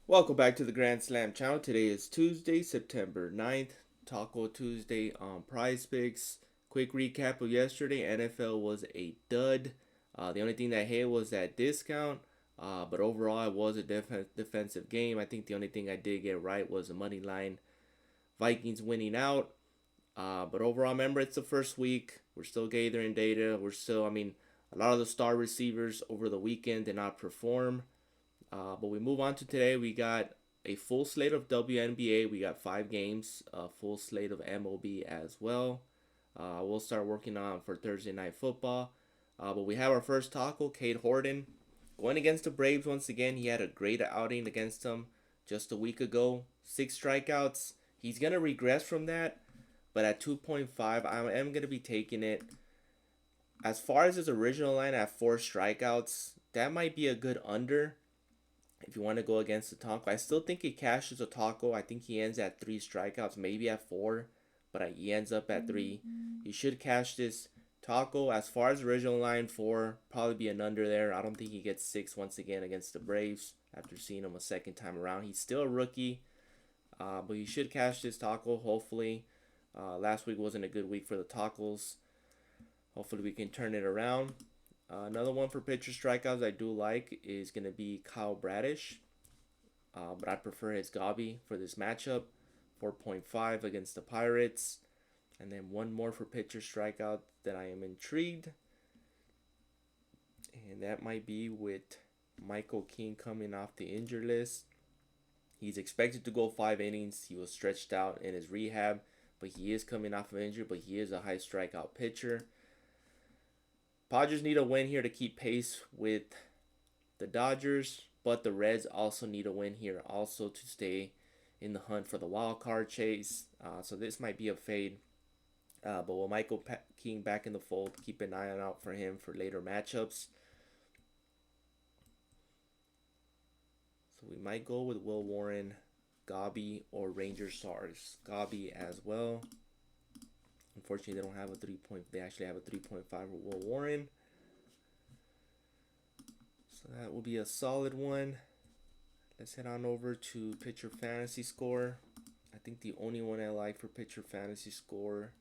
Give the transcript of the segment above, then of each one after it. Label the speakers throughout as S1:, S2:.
S1: Welcome back to the Grand Slam channel. Today is Tuesday, September 9th. Taco Tuesday on Prize Picks. Quick recap of yesterday. NFL was a dud. The only thing that I hit was that discount. But overall, it was a defensive game. I think the only thing I did get right was the money line. Vikings winning out. But overall, remember, it's the first week. We're still gathering data. A lot of the star receivers over the weekend did not perform. But we move on to today. We got a full slate of WNBA. We got 5 games, a full slate of MLB as well. We'll start working on for Thursday night football. But we have our first tackle, Cade Horton, going against the Braves once again. He had a great outing against them just a week ago. 6 strikeouts. He's gonna regress from that, but at 2.5, I am gonna be taking it. As far as his original line at 4 strikeouts, that might be a good under if you want to go against the taco. I still think he cashes a taco. I think he ends at 3 strikeouts, maybe at 4, but he ends up at 3. He should cash this taco. As far as original line, 4, probably be an under there. I don't think he gets 6 once again against the Braves after seeing him a second time around. He's still a rookie, but he should cash this taco, hopefully. Last week wasn't a good week for the tacos. Hopefully we can turn it around. Another one for pitcher strikeouts I do like is going to be Kyle Bradish. But I prefer his Gabi for this matchup. 4.5 against the Pirates. And then one more for pitcher strikeout that I am intrigued. And that might be with Michael King coming off the injured list. He's expected to go 5 innings. He was stretched out in his rehab, but he is coming off of injury, but he is a high strikeout pitcher. Padres need a win here to keep pace with the Dodgers, but the Reds also need a win here also to stay in the hunt for the wild card chase. So this might be a fade. But with Michael King back in the fold, keep an eye out for him for later matchups. So we might go with Will Warren, Gabi, or Ranger Stars. Gabi as well. Unfortunately, they don't have a 3 point. They actually have a 3.5 with Will Warren. So that will be a solid one. Let's head on over to pitcher fantasy score. I think the only one I like for pitcher fantasy score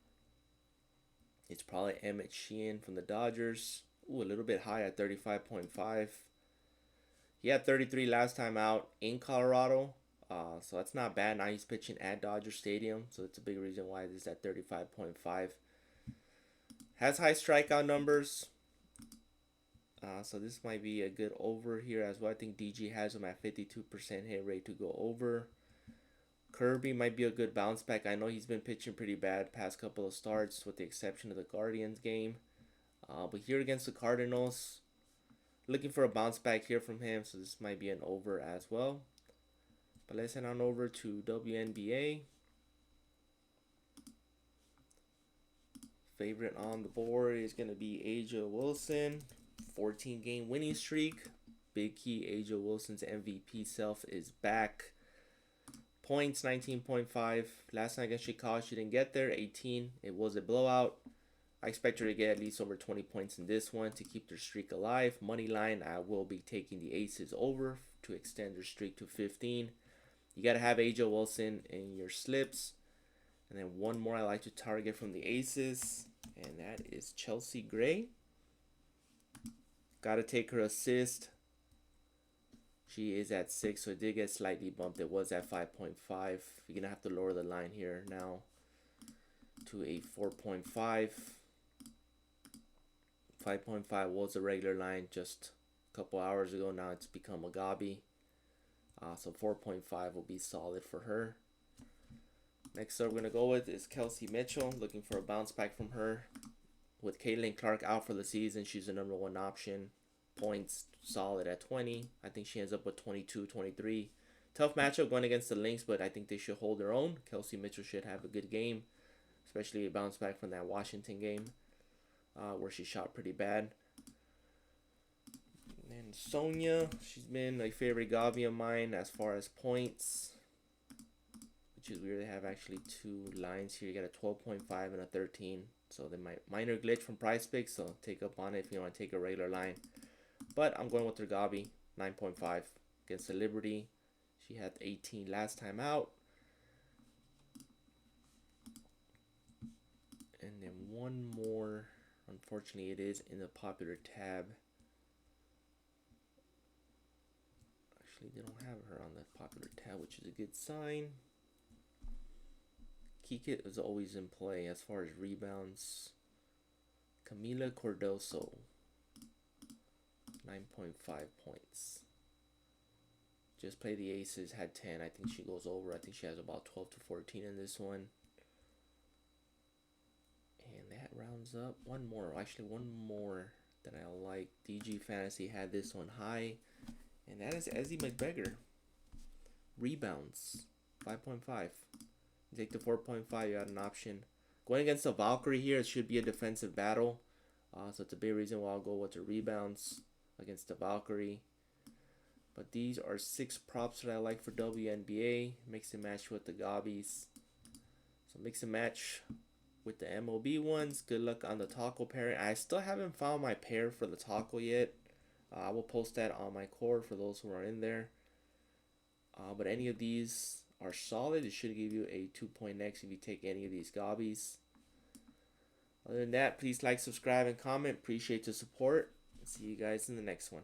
S1: is probably Emmett Sheehan from the Dodgers. Ooh, a little bit high at 35.5. He had 33 last time out in Colorado. So that's not bad. Now he's pitching at Dodger Stadium. So that's a big reason why this is at 35.5. Has high strikeout numbers. So this might be a good over here as well. I think DG has him at 52% hit rate to go over. Kirby might be a good bounce back. I know he's been pitching pretty bad past couple of starts with the exception of the Guardians game. But here against the Cardinals, looking for a bounce back here from him. So this might be an over as well. But let's head on over to WNBA. Favorite on the board is going to be A'ja Wilson. 14-game winning streak. Big key, A'ja Wilson's MVP self is back. Points, 19.5. Last night against Chicago, she didn't get there. 18. It was a blowout. I expect her to get at least over 20 points in this one to keep their streak alive. Money line, I will be taking the Aces over to extend their streak to 15. You got to have A'ja Wilson in your slips. And then one more I like to target from the Aces, and that is Chelsea Gray. Got to take her assist. She is at 6, so it did get slightly bumped. It was at 5.5. You're going to have to lower the line here now to a 4.5. 5.5 was the regular line just a couple hours ago. Now it's become a Gabi. So 4.5 will be solid for her. Next up we're going to go with is Kelsey Mitchell. Looking for a bounce back from her. With Caitlin Clark out for the season, she's the #1 option. Points solid at 20. I think she ends up with 22, 23. Tough matchup going against the Lynx, but I think they should hold their own. Kelsey Mitchell should have a good game, especially a bounce back from that Washington game where she shot pretty bad. And Sonia, she's been a favorite Gavi of mine as far as points, which is weird. They have actually 2 lines here. You got a 12.5 and a 13. So they might minor glitch from Price Picks, so take up on it if you want to take a regular line. But I'm going with their Gabi, 9.5 against the Liberty. She had 18 last time out. And then one more. Unfortunately, it is in the popular tab. Actually, they don't have her on the popular tab, which is a good sign. Kikit is always in play as far as rebounds. Camila Cordoso, 9.5 points. Just play the aces, had 10. I think she goes over. I think she has about 12 to 14 in this one. And that rounds up one more. Actually, one more that I like. DG Fantasy had this one high. And that is Ezzy McBeggar. Rebounds, 5.5. You take the 4.5, you add an option. Going against the Valkyrie here, it should be a defensive battle. So it's a big reason why I'll go with the rebounds against the Valkyrie. But these are 6 props that I like for WNBA. Mix and match with the gobbies. So mix and match with the MLB ones. Good luck on the taco pairing. I still haven't found my pair for the taco yet. I will post that on my core for those who are in there. But any of these are solid. It should give you a 2-point-X if you take any of these gobbies. Other than that, please like, subscribe, and comment. Appreciate the support. See you guys in the next one.